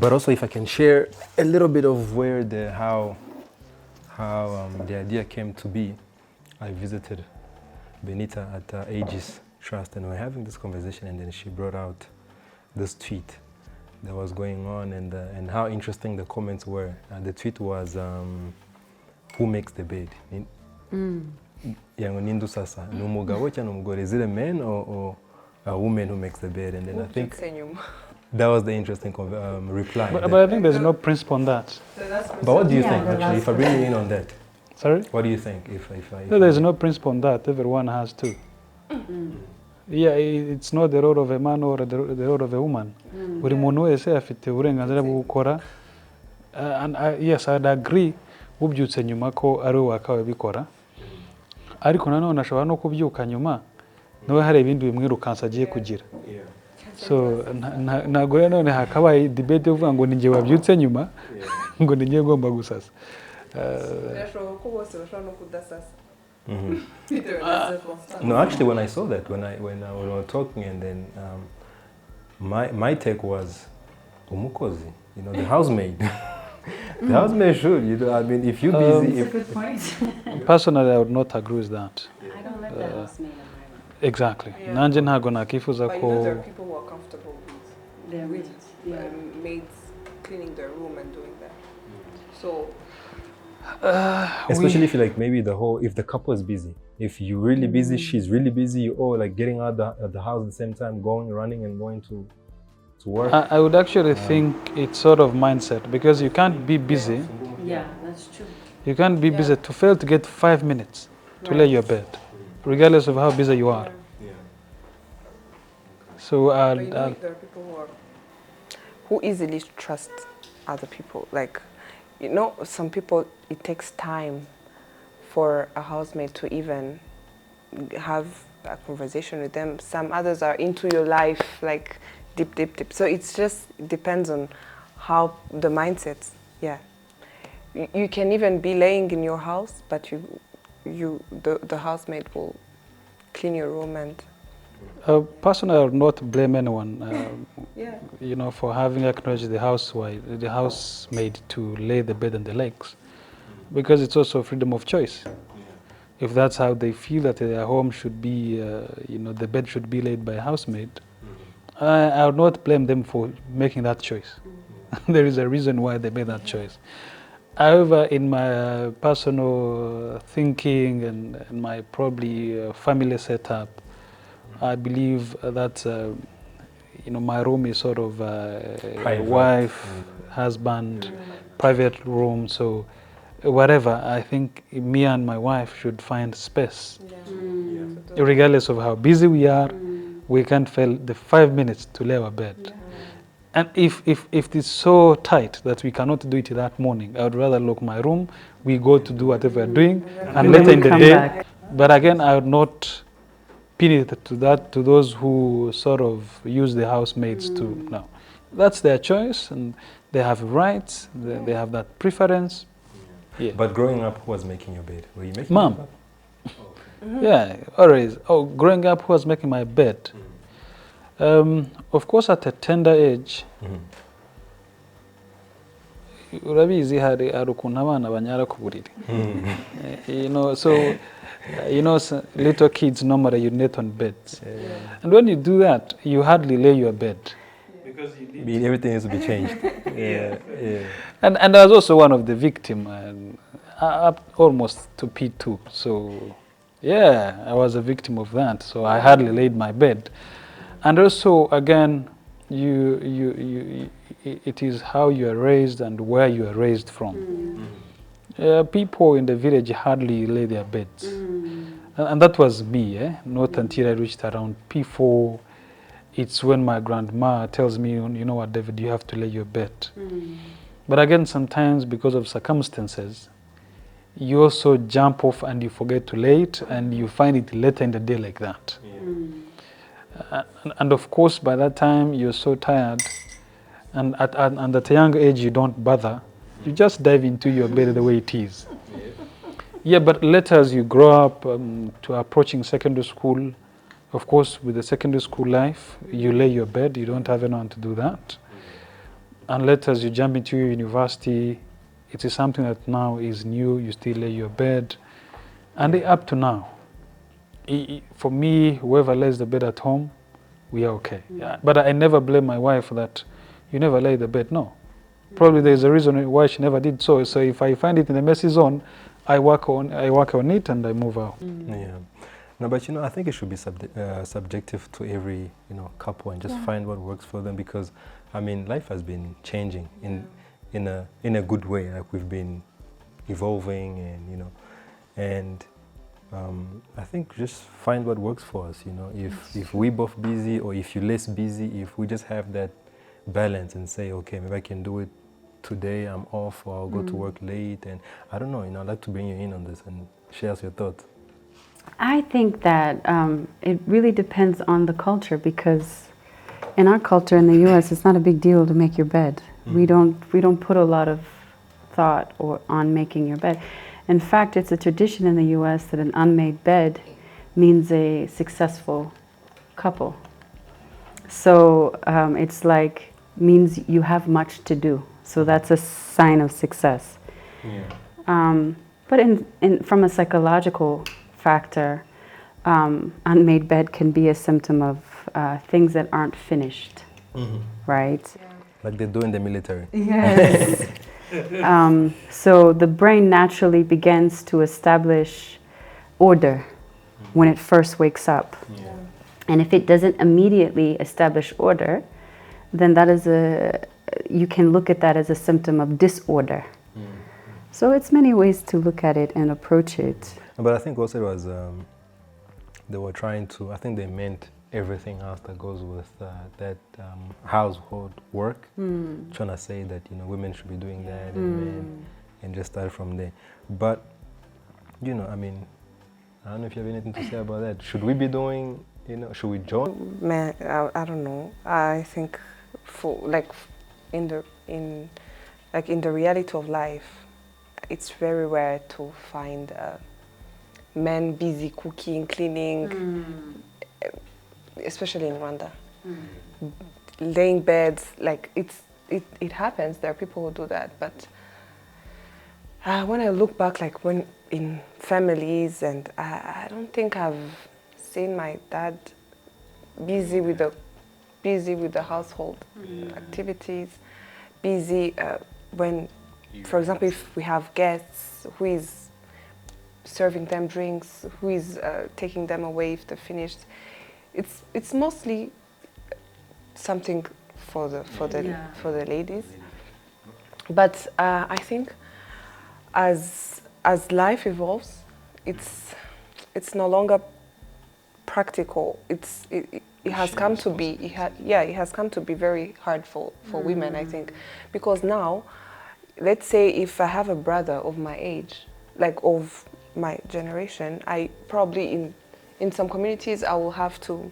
But also, if I can share a little bit of where how the idea came to be, I visited Benita at AEGIS Trust, and we were having this conversation, and then she brought out this tweet that was going on, and how interesting the comments were. The tweet was, "Who makes the bed? Yango nindu sasa, numugabo cyangwa umugore? Is it a man or a woman who makes the bed?" And then I think that was the interesting reply. But I think there's no principle on that. But what do you think, actually, if I bring you in on that? Sorry? What do you think? No, there's no principle on that. Everyone has to. Yeah, it's not the role of a man or the role of a woman. Buri muntu wese afite uburenganzira bwo gukora. And yes, I'd agree. Ubyutse nyuma ko ari wakawe bikora. Ariko nanone ashobora no kubyuka nyuma nawe hari ibindi bimwirukansa agiye kugira. So ntago rero none hakabaye debate uvuga ngo ninjye wabyutse nyuma ngo ninjye ngomba gusasa. No, actually, when I saw that, when we were talking, and then my take was umukozi, the housemaid. The housemaid should, I mean, if you're busy. That's a good point. Personally, I would not agree with that. I don't like the housemaid in my room. Exactly. Nanje ntago nakifuza ko. There are people who are comfortable with maids cleaning their room and doing that. So. Especially if you like maybe if the couple is busy, if you're really busy, she's really busy, you all like getting out at the house at the same time, running and going to work. I would actually think it's sort of mindset, because you can't be busy. Yeah, that's true. You can't be busy to fail to get 5 minutes to lay your bed, regardless of how busy you are. Yeah. So there are people who easily trust other people. Like, some people, it takes time for a housemaid to even have a conversation with them. Some others are into your life, like deep. So it just depends on how the mindset. Yeah, you can even be laying in your house, but the housemaid will clean your room and. Personally, I would not blame anyone, for having acknowledged the housemaid to lay the bed and the legs, because it's also freedom of choice. If that's how they feel that their home should be, the bed should be laid by a housemaid, I would not blame them for making that choice. There is a reason why they made that choice. However, in my personal thinking and my probably family setup, I believe that my room is sort of wife, husband, private room. So whatever, I think me and my wife should find space. Regardless of how busy we are, we can't fail the 5 minutes to lay our bed. And if it's so tight that we cannot do it that morning, I would rather lock my room, we go to do whatever we're doing, and later in the day. Back. But again, I would not pin it to those who sort of use the housemaids to. No, that's their choice, and they have rights. They have that preference. Yeah. But growing up, who was making your bed? Were you making Mom. your bed? Yeah, always. Oh, growing up, who was making my bed? Of course, at a tender age. Urabizi hari ukuntu abana banyara ku buriri. So little kids normally urinate on beds. And when you do that, you hardly lay your bed. Because everything has to be changed. And I was also one of the victims, up almost to P2. So yeah, I was a victim of that. So I hardly laid my bed. And also, again, it is how you are raised and where you are raised from. People in the village hardly lay their beds. And that was me, not until I reached around P4. It's when my grandma tells me, you know what, David, you have to lay your bed. But again, sometimes because of circumstances, you also jump off and you forget to lay it, and you find it later in the day like that. And of course, by that time, you're so tired, and at a young age, you don't bother. You just dive into your bed the way it is. Yeah, but later as you grow up to approaching secondary school, of course, with the secondary school life, you lay your bed. You don't have anyone to do that. and later as you jump into your university, it is something that now is new. You still lay your bed, and up to now, for me, whoever lays the bed at home, we are okay. But I never blame my wife that you never lay the bed. No, probably there's a reason why she never did so. So if I find it in the messy zone, I work on it and I move out. Yeah. No, but I think it should be subjective to every couple and just find what works for them, because I mean life has been changing in a good way. Like we've been evolving, and I think just find what works for us. If we both busy, or if you're less busy, if we just have that balance and say, okay, maybe I can do it today, I'm off, or I'll go to work late, and I don't know, I'd like to bring you in on this and share your thoughts. I think that it really depends on the culture, because in our culture in the U.S., it's not a big deal to make your bed. We don't put a lot of thought on making your bed. In fact, it's a tradition in the U.S. that an unmade bed means a successful couple. So it's like means you have much to do. So that's a sign of success. Yeah. But from a psychological factor, unmade bed can be a symptom of things that aren't finished, right? Yeah. Like they do in the military. Yes. So the brain naturally begins to establish order when it first wakes up. Yeah. And if it doesn't immediately establish order, then that is you can look at that as a symptom of disorder. So it's many ways to look at it and approach it. But I think also it was, they were trying to, I think they meant everything else that goes with that household work, trying to say that, women should be doing that and men, and just start from there. But, I mean, I don't know if you have anything to say about that. Should we be doing, should we join? Man, I don't know. I think in the reality of life, it's very rare to find men busy cooking, cleaning, especially in Rwanda. Laying beds, like it happens. There are people who do that, but when I look back, like when in families, and I don't think I've seen my dad busy with the household activities, busy when, for example, if we have guests, who is serving them drinks, who is taking them away if they're finished. It's mostly something for the ladies. But I think as life evolves, it's no longer practical. It has come to be it has come to be very hard for women, I think, because now, let's say if I have a brother of my age, like of my generation, I probably in some communities I will have to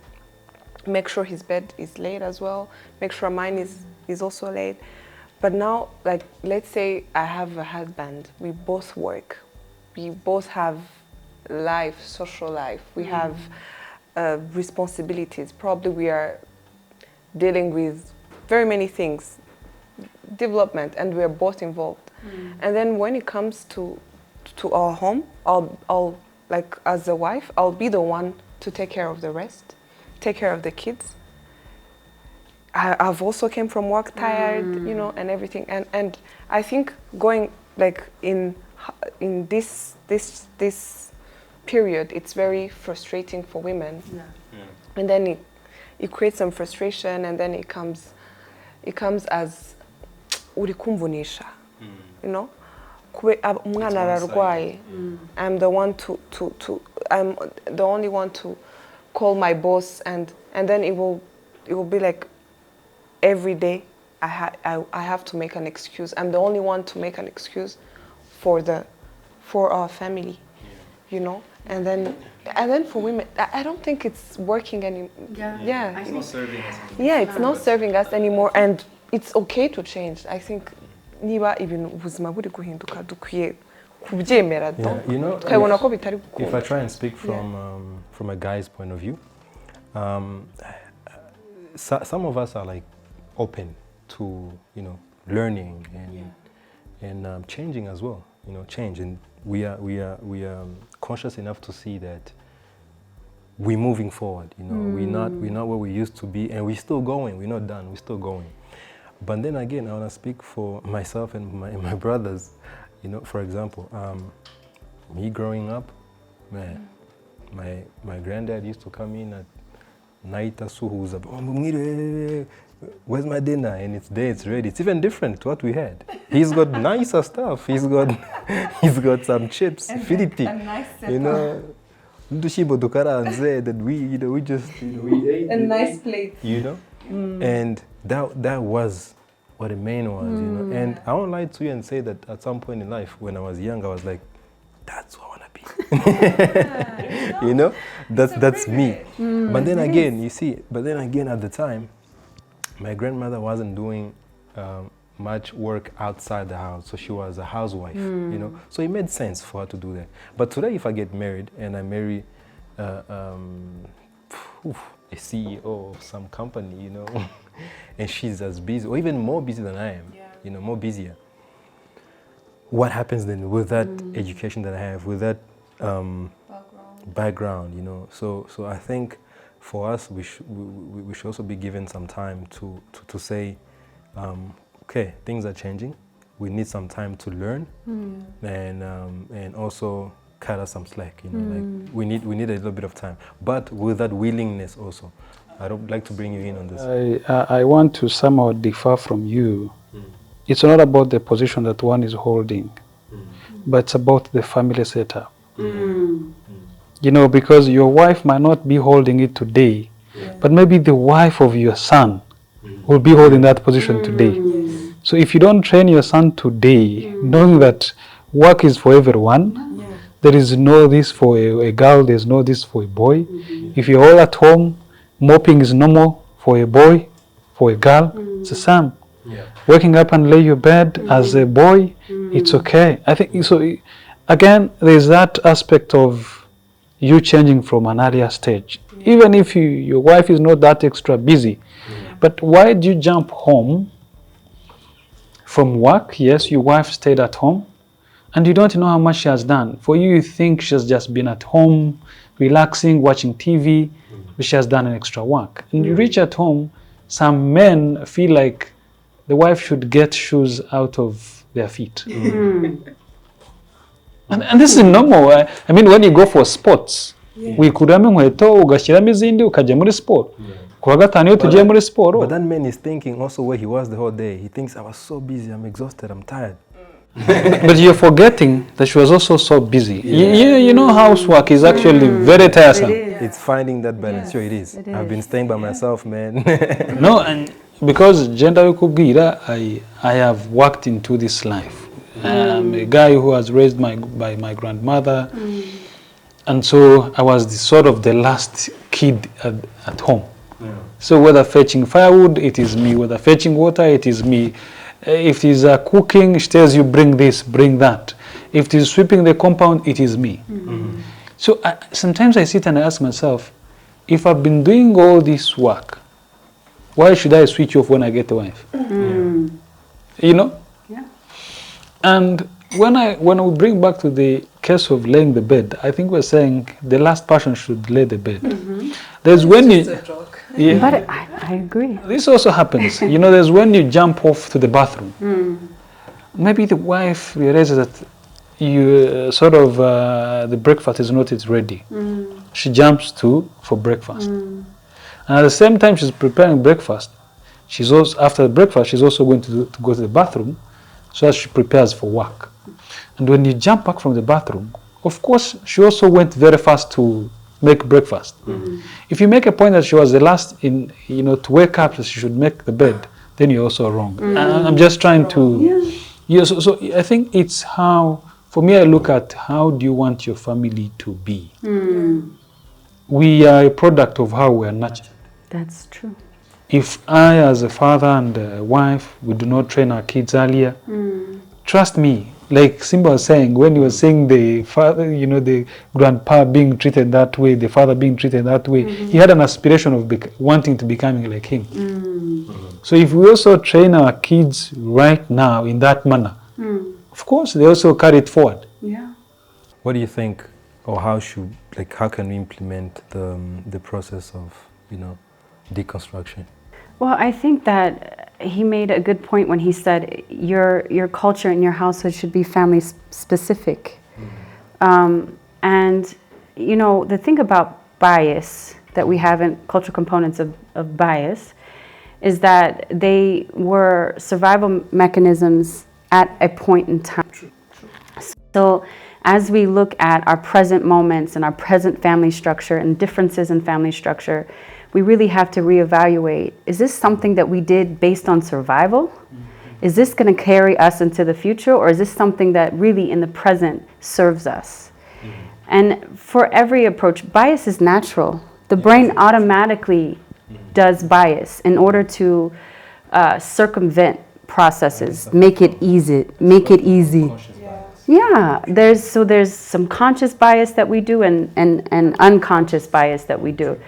make sure his bed is laid as well, make sure mine is also laid. But now, like, let's say I have a husband, we both work, we both have life, social life, we have responsibilities. Probably we are dealing with very many things, development, and we are both involved. And then when it comes to our home, I'll like, as a wife, I'll be the one to take care of the rest, take care of the kids. I've also came from work tired, and everything. And I think going like in this period, it's very frustrating for women. And then it creates some frustration, and then it comes as uri kumvunisha, umwana ararwaye. I'm the one I'm the only one to call my boss, and then it will be like every day I have to make an excuse. I'm the only one to make an excuse for our family, And then for women, I don't think it's working anymore. Yeah. It's not serving us anymore. Yeah, it's not serving us anymore, and it's okay to change. I think niba ibintu ubuzima buri guhinduka dukwiye kubyemera tukabona ko bitari gukunda. If I try and speak from a guy's point of view, some of us are like open to learning and changing as well. You know, change, and we are conscious enough to see that we're moving forward. You know, we're not where we used to be, and we're still going. We're not done. We're still going. But then again, I want to speak for myself and my brothers. You know, for example, me growing up, man, my granddad used to come in at night, where's my dinner? And it's there, it's ready. It's even different to what we had. He's got nicer stuff. He's got some chips, fility. nice you know, that we just we ate. A nice plate. You know, and that was what the main was. You know, and I won't lie to you and say that at some point in life, when I was young, I was like, that's what I want to be. You know, that's me. But then again, you see, at the time, my grandmother wasn't doing much work outside the house, so she was a housewife. You know, so it made sense for her to do that. But today, if I get married and I marry a CEO of some company, you know, and she's as busy or even more busy than I am, you know, more busier. What happens then with that education that I have, with that background, you know? So I think for us, we should also be given some time to say, okay, things are changing. We need some time to learn, and also cut us some slack. You know, like we need a little bit of time, but with that willingness also. I would like to bring you in on this. I want to somehow differ from you. It's not about the position that one is holding, but it's about the family setup. You know, because your wife might not be holding it today, but maybe the wife of your son will be holding that position today. So if you don't train your son today, knowing that work is for everyone, there is no this for a girl, there's no this for a boy. If you're all at home, mopping is normal for a boy, for a girl, it's the same. Waking up and lay your bed as a boy, it's okay. I think so. Again, there's that aspect of you changing from an earlier stage. Even if your wife is not that extra busy, but why do you jump home from work? Yes, your wife stayed at home, and you don't know how much she has done. For you, you think she's just been at home, relaxing, watching TV, but she has done an extra work. And you reach at home, some men feel like the wife should get shoes out of their feet. And this is normal. I mean, when you go for sports, wikuramo inkweto ugashyiramo izindi ukajya muri sport. Kuwa gatanu iyo tugiye muri sport. But that man is thinking also where he was the whole day. He thinks, I was so busy, I'm exhausted, I'm tired. But you're forgetting that she was also so busy. You know, housework is actually very tiresome. It's finding that balance. Sure, it is. I've been staying by myself, man. No, and because gender kubwira, I have worked into this life. I'm a guy who was raised by my grandmother, and so I was the last kid at home. So whether fetching firewood, it is me. Whether fetching water, it is me. If it is cooking, she tells you bring this, bring that. If it is sweeping the compound, it is me. So sometimes I sit and I ask myself, if I've been doing all this work, why should I switch off when I get a wife? You know? And when we bring back to the case of laying the bed, I think we're saying the last person should lay the bed. There's when you... But I agree. This also happens. You know, there's when you jump off to the bathroom. Maybe the wife realizes that you the breakfast is not yet ready. She jumps for breakfast. And at the same time she's preparing breakfast, she's also, after the breakfast, she's also going to go to the bathroom so that she prepares for work. And when you jump back from the bathroom, of course, she also went very fast to make breakfast. If you make a point that she was the last to wake up, that she should make the bed, then you're also wrong. And I'm just trying to... So I think it's how, for me, I look at how do you want your family to be. We are a product of how we are nurtured. That's true. If I, as a father and a wife, we do not train our kids earlier, trust me, Like Simba was saying, when he was saying the father, you know, the grandpa being treated that way, the father being treated that way, he had an aspiration of wanting to becoming like him. So if we also train our kids right now in that manner, of course, they also carry it forward. Yeah. What do you think, or how can we implement the process of, deconstruction? Well, I think that he made a good point when he said your culture and your household should be family specific. And, the thing about bias that we have in cultural components of bias is that they were survival mechanisms at a point in time. So as we look at our present moments and our present family structure and differences in family structure, we really have to reevaluate, is this something that we did based on survival? Is this going to carry us into the future, or is this something that really in the present serves us? And for every approach, bias is natural. The brain automatically does bias in order to circumvent processes, make it easy. Yeah, there's some conscious bias that we do and unconscious bias that we do.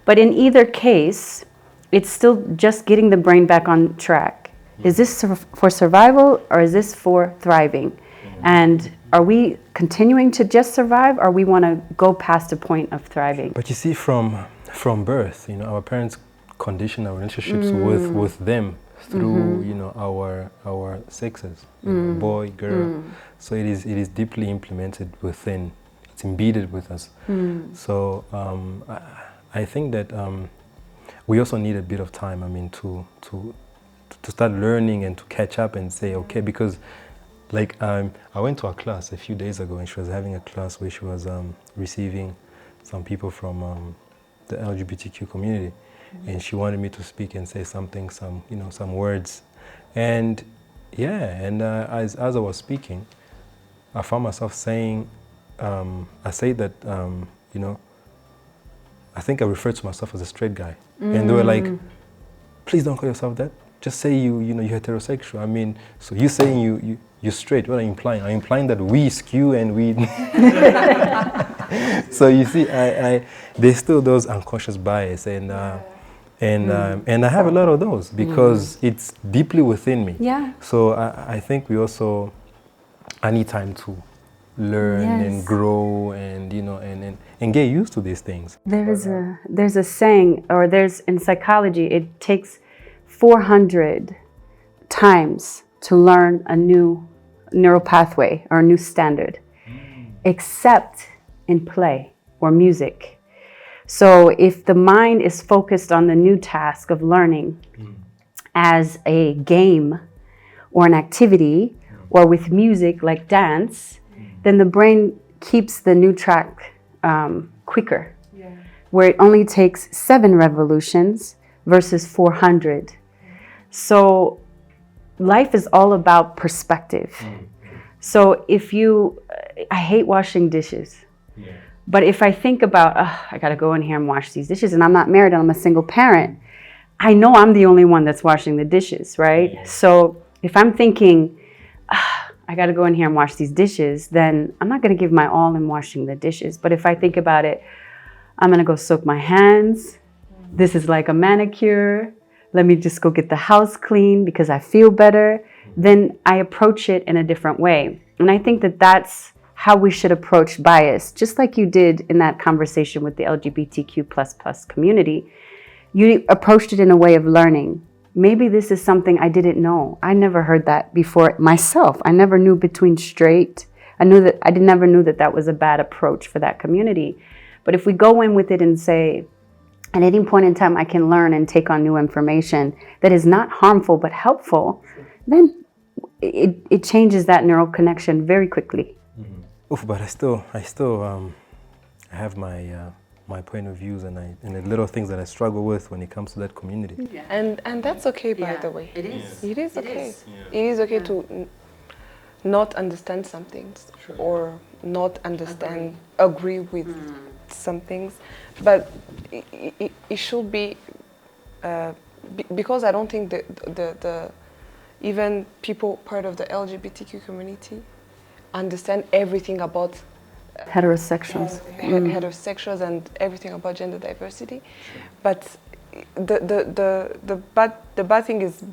But in either case, it's still just getting the brain back on track. Is this for survival, or is this for thriving? And are we continuing to just survive, or we want to go past a point of thriving? But you see, from birth, our parents condition our relationships with them through our sexes, boy, girl. So it is deeply implemented within. It's embedded with us. So I think that we also need a bit of time. To start learning and to catch up and say, okay, because I went to a class a few days ago, and she was having a class where she was receiving some people from the LGBTQ community, and she wanted me to speak and say something, some words, and as I was speaking, I found myself saying, I say that I think I referred to myself as a straight guy, and they were like, please don't call yourself that. Just say you're heterosexual. So you saying you're straight. What are you implying? I'm implying that we skew and we. So you see, there's still those unconscious bias, and I have a lot of those because it's deeply within me. Yeah. So I think I need time to learn and grow and and get used to these things. There's a saying, or in psychology, it takes 400 times to learn a new neural pathway or a new standard, except in play or music. So if the mind is focused on the new task of learning as a game or an activity, or with music like dance, then the brain keeps the new track quicker, where it only takes 7 revolutions versus 400. So life is all about perspective. So I hate washing dishes. But if I think about, I gotta go in here and wash these dishes, and I'm not married and I'm a single parent, I know I'm the only one that's washing the dishes, right? So if I'm thinking, I gotta go in here and wash these dishes, then I'm not gonna give my all in washing the dishes. But if I think about it, I'm gonna go soak my hands. This is like a manicure. Let me just go get the house clean because I feel better. Then I approach it in a different way. And I think that that's how we should approach bias, just like you did in that conversation with the LGBTQ++ community. You approached it in a way of learning. Maybe this is something I didn't know. I never heard that before myself. I never knew between straight. I never knew that was a bad approach for that community. But if we go in with it and say, at any point in time, I can learn and take on new information that is not harmful but helpful, then it changes that neural connection very quickly. But I still have my point of views and the little things that I struggle with when it comes to that community. Yeah. And that's okay, by the way. It is. It is okay. It is okay to not understand some things or not agree with some things, but it should be because I don't think the even people part of the LGBTQ community understand everything about Heterosexuals. heterosexuals and everything about gender diversity, but the bad thing is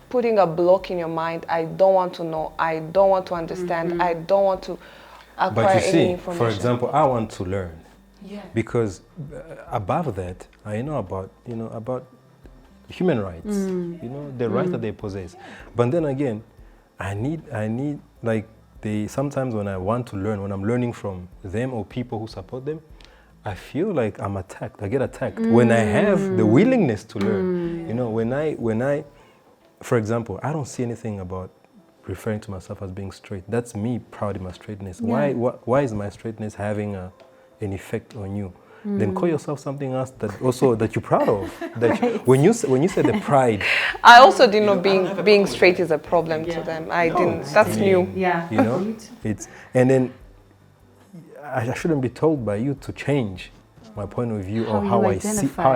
putting a block in your mind. I don't want to know. I don't want to understand. I don't want to acquire But you see, any information. for example, I want to learn. Yeah. Because above that, I know about human rights, the rights that they possess. But then again, I need like sometimes when I want to learn, when I'm learning from them or people who support them, I feel like I'm attacked. I get attacked when I have the willingness to learn. When I, for example, I don't see anything about referring to myself as being straight. That's me proud in my straightness. Yeah. Why is my straightness having an effect on you? Then call yourself something else that you're proud of. That when you say the pride. I also didn't know being straight is a problem to them. I didn't. That's new. Yeah. And then I shouldn't be told by you to change my point of view or how I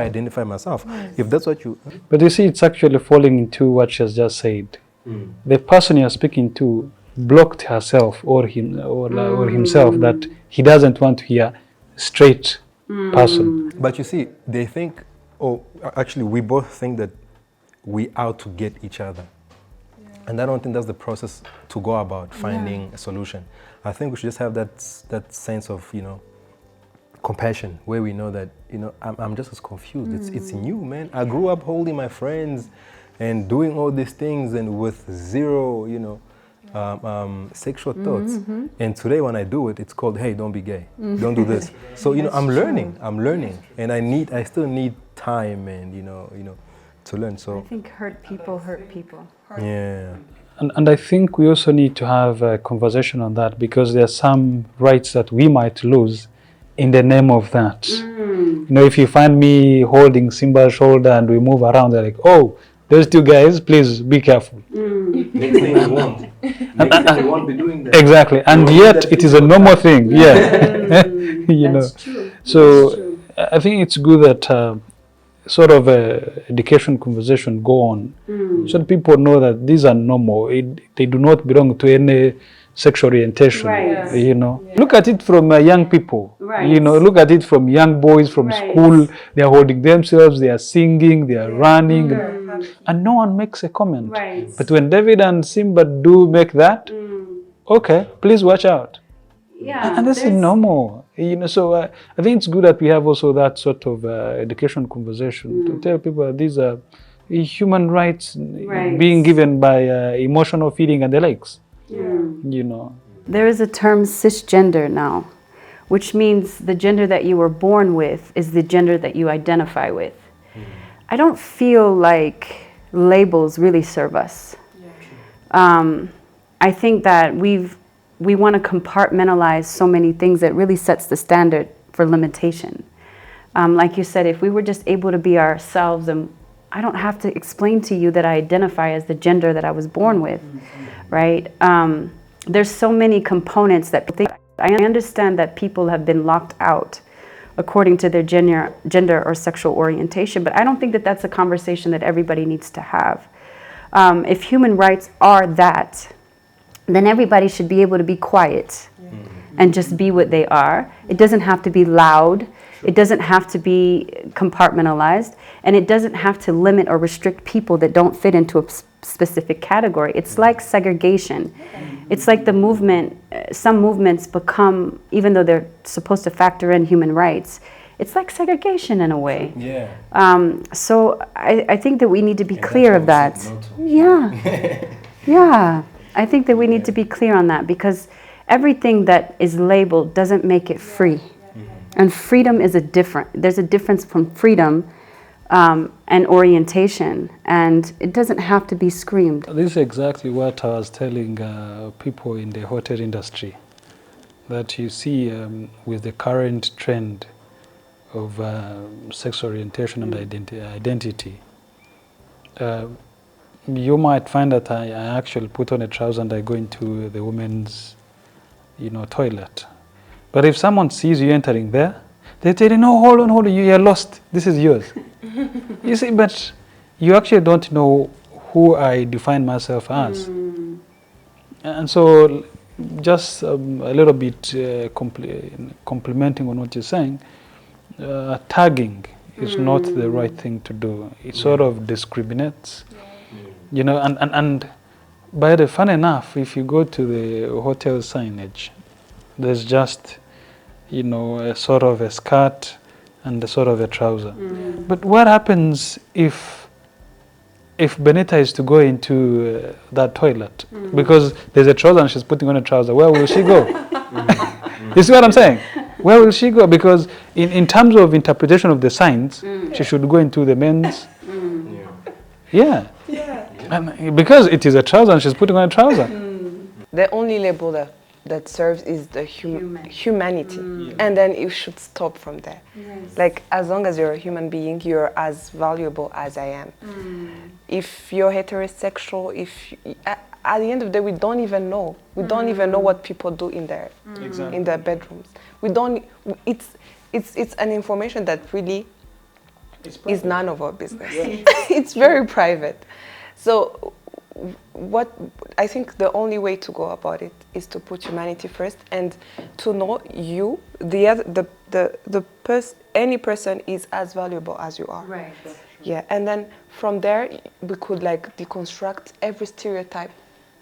identify myself. Yes. If that's what you. But you see, it's actually falling into what she has just said. The person you're speaking to blocked herself or himself that he doesn't want to hear straight person. But you see, they think, actually, we both think that we out to get each other. Yeah. And I don't think that's the process to go about finding a solution. I think we should just have that sense of, compassion, where we know that, I'm just as confused. It's new, man. I grew up holding my friends and doing all these things and with zero, sexual thoughts. And today when I do it, it's called, hey, don't be gay. Don't do this. So, I'm learning. And I still need time and, to learn. So I think hurt people. Yeah. And I think we also need to have a conversation on that, because there are some rights that we might lose in the name of that. If you find me holding Simba's shoulder and we move around, they're like, oh, those two guys, please be careful. Next thing you want. Next thing you won't be doing that. Exactly. And yet it is a normal thing. Yeah. That's true. So That's true. I think it's good that sort of education conversation go on, so that people know that these are normal. They do not belong to any sexual orientation. Right. Look at it from young people. Right. Look at it from young boys from school. They are holding themselves. They are singing. They are running, and no one makes a comment. Right. But when David and Simba do make that, okay, please watch out. Yeah. And this is normal. So I think it's good that we have also that sort of education conversation to tell people that these are human rights being given by emotional feeling and the likes. There is a term cisgender now, which means the gender that you were born with is the gender that you identify with. I don't feel like labels really serve us. I think that we want to compartmentalize so many things that really sets the standard for limitation. Like you said, if we were just able to be ourselves, and I don't have to explain to you that I identify as the gender that I was born with, right? There's so many components that I understand that people have been locked out according to their gender or sexual orientation, but I don't think that that's a conversation that everybody needs to have. If human rights are that, then everybody should be able to be quiet and just be what they are. It doesn't have to be loud. It doesn't have to be compartmentalized. And it doesn't have to limit or restrict people that don't fit into a specific category. It's like segregation. It's like the movement, some movements become, even though they're supposed to factor in human rights, it's like segregation in a way. Yeah. So I think that we need to be clear of that. Yeah. Yeah. I think that we need to be clear on that, because everything that is labeled doesn't make it free. And freedom is there's a difference from freedom and orientation, and it doesn't have to be screamed. This is exactly what I was telling people in the hotel industry, that you see with the current trend of sexual orientation and identity, you might find that I actually put on a trouser and I go into the women's, toilet. But if someone sees you entering there, they tell you, no, hold on, you are lost. This is yours. You see, but you actually don't know who I define myself as. And so just a little bit complimenting on what you're saying, tagging is not the right thing to do. It sort of discriminates, you know, and by the fun enough, if you go to the hotel signage, there's just, you know, a sort of a skirt and a sort of a trouser. But what happens if Benita is to go into that toilet? Because there's a trouser and she's putting on a trouser, where will she go? You see what I'm saying? Where will she go? Because in terms of interpretation of the signs, she should go into the men's. Yeah. And because it is a trouser and she's putting on a trouser. The only label that serves is the humanity. And then it should stop from there. Like, as long as you're a human being, you're as valuable as I am. If you're heterosexual, at the end of the day, we don't even know. We don't even know what people do in their in their bedrooms. We don't. It's an information that really is none of our business. It's very private. So, what I think the only way to go about it is to put humanity first and to know you, any person is as valuable as you are. Right. Yeah, and then from there we could like deconstruct every stereotype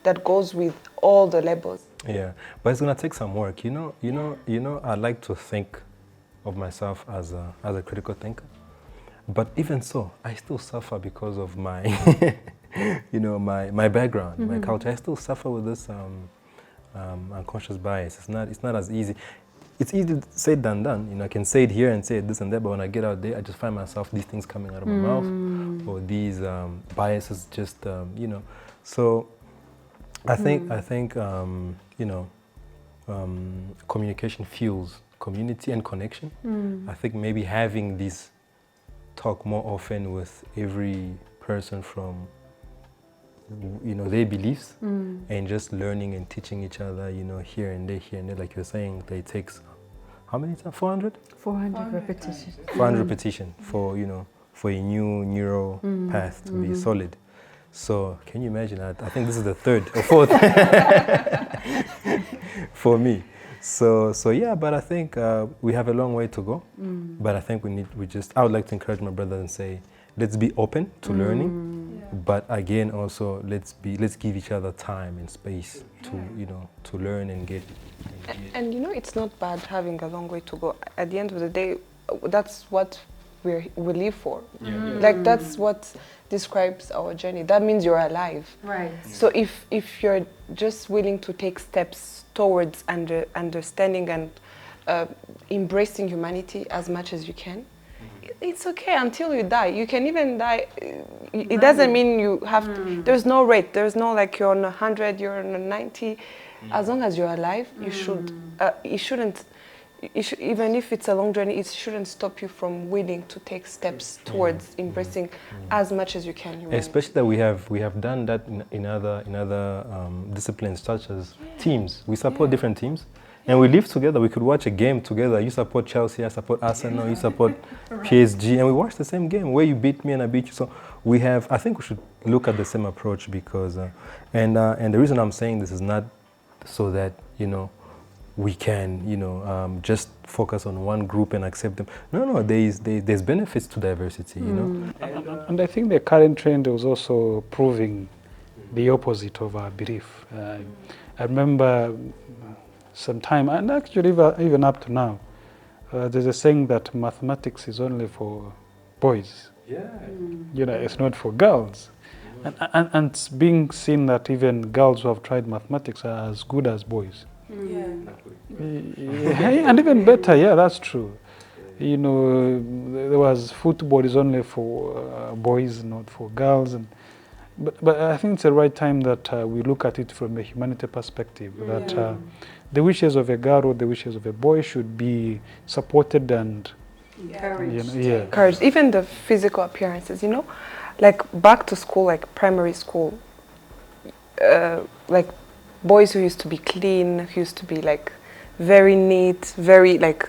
that goes with all the labels. Yeah, but it's gonna take some work. You know. I like to think of myself as a critical thinker, but even so, I still suffer because of my, my background, my culture. I still suffer with this unconscious bias. It's not as easy. It's easy said than done. You know, I can say it here and say it this and that, but when I get out there, I just find myself these things coming out of my mouth, or these biases just, So I think communication fuels community and connection. I think maybe having this talk more often with every person from their beliefs, and just learning and teaching each other, here and there, like you're saying, that it takes how many times? 400? 400 repetitions. 400 repetition for a new neural path to be solid. So can you imagine? I think this is the third or fourth for me. So yeah, but I think we have a long way to go. But I think I would like to encourage my brother and say, let's be open to learning. But again, also let's give each other time and space to learn and get. And it's not bad having a long way to go. At the end of the day, that's what we live for. Like that's what describes our journey. That means you're alive. Right. So if you're just willing to take steps towards understanding and embracing humanity as much as you can, it's okay until you die. You can even die. It doesn't mean you have to. There's no rate. There's no like you're on 100, you're on 90. As long as you're alive, you should. It shouldn't. Even if it's a long journey, it shouldn't stop you from willing to take steps towards embracing as much as you can humanity. Especially that we have done that in other disciplines such as teams. We support different teams. And we live together. We could watch a game together. You support Chelsea, I support Arsenal, you support PSG, and we watch the same game where you beat me and I beat you. So I think we should look at the same approach because, and the reason I'm saying this is not so that, we can, just focus on one group and accept them. No, there's benefits to diversity, And I think the current trend was also proving the opposite of our belief. I remember sometime, and actually even up to now, there's a saying that mathematics is only for boys. It's not for girls. And it's being seen that even girls who have tried mathematics are as good as boys. And even better, that's true. There was football is only for boys, not for girls. But I think it's the right time that we look at it from a humanity perspective, that the wishes of a girl or the wishes of a boy should be supported and encouraged. Encouraged. Even the physical appearances, like back to school, like primary school, like boys who used to be clean, who used to be like very neat, very like...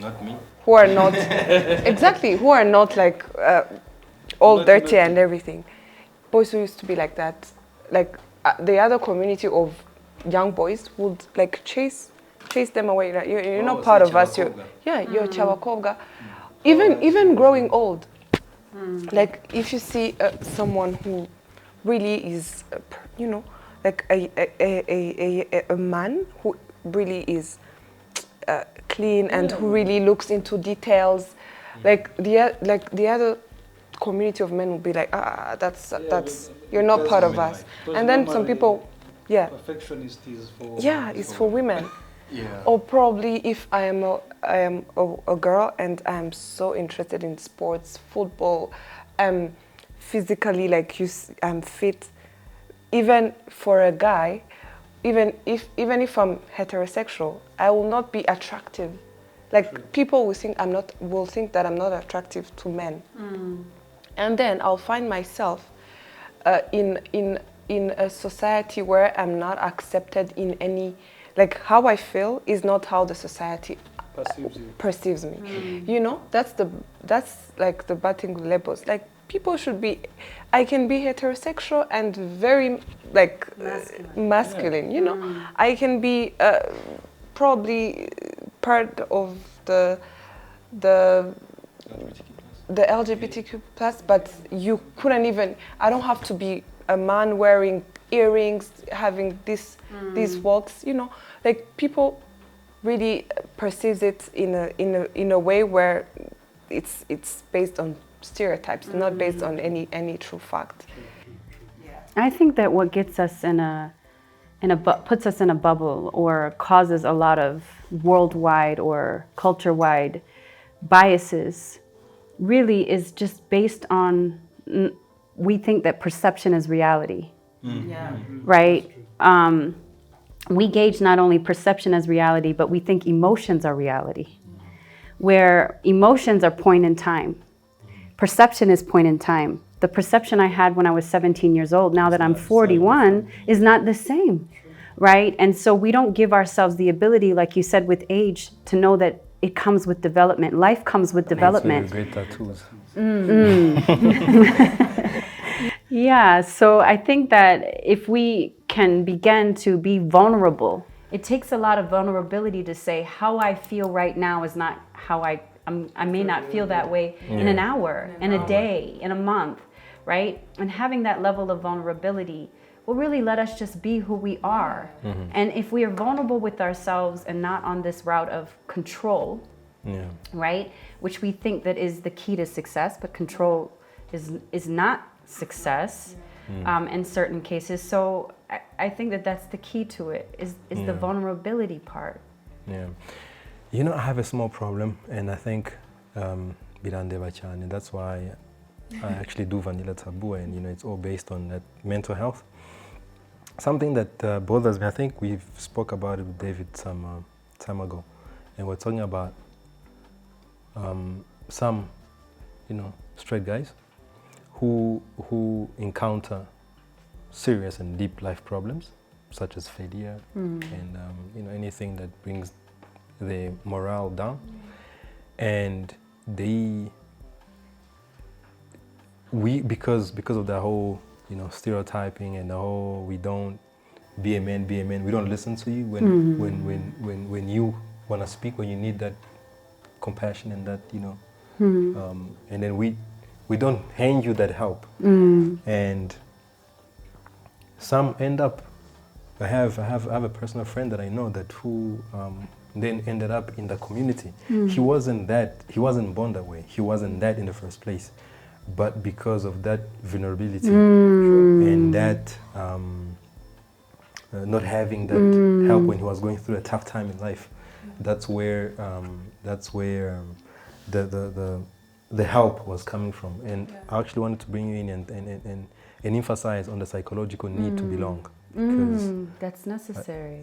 Not me. Who are not... exactly, who are not like all dirty and everything. Boys who used to be like that, like the other community of young boys would like chase them away. Like, you're not part of us. You're chabakobwa. Even growing old. Like if you see someone who really is, like a man who really is clean and who really looks into details, like the other community of men will be like, that's you're not part of us. And then some people, perfectionist is for it's for women. Yeah. Or probably if I am a girl and I'm so interested in sports, football, physically I'm fit. Even for a guy, even if I'm heterosexual, I will not be attractive. Like people will think that I'm not attractive to men. And then I'll find myself in a society where I'm not accepted in any. Like how I feel is not how the society perceives me. That's like the bad thing with labels. Like people should be. I can be heterosexual and very like masculine. I can be probably part of the LGBTQ plus, but you couldn't even. I don't have to be a man wearing earrings, having these walks. Like people really perceives it in a way where it's based on stereotypes, not based on any true fact. I think that what gets us puts us in a bubble or causes a lot of worldwide or culture-wide biases really is just based on we think that perception is reality. Right? We gauge not only perception as reality, but we think emotions are reality, where emotions are point in time. Perception is point in time. The perception I had when I was 17 years old, now that I'm 41, is not the same, right? And so we don't give ourselves the ability, like you said, with age, to know that it comes with development. Life comes with development. Great tattoos. Yeah, so I think that if we can begin to be vulnerable, it takes a lot of vulnerability to say how I feel right now is not how I may not feel that way in an hour, in a day, in a month, right? And having that level of vulnerability will really let us just be who we are. And if we are vulnerable with ourselves and not on this route of control, right? Which we think that is the key to success, but control is not success in certain cases. So I think that that's the key to it, is the vulnerability part. I have a small problem, and I think and that's why I actually do Vanilla Taboo, and it's all based on that mental health. Something that bothers me, I think we spoke about it with David some time ago, and we're talking about some straight guys who encounter serious and deep life problems, such as failure and anything that brings their morale down, and because of the whole stereotyping and the whole we don't be a man, we don't listen to you when you want to speak, when you need that compassion and that and then we don't hand you that help, and some end up. I have a personal friend that I know that who then ended up in the community. He wasn't born that way. He wasn't that in the first place, but because of that vulnerability and that not having that help when he was going through a tough time in life, that's where the help was coming from. And I actually wanted to bring you in and emphasize on the psychological need to belong. That's necessary.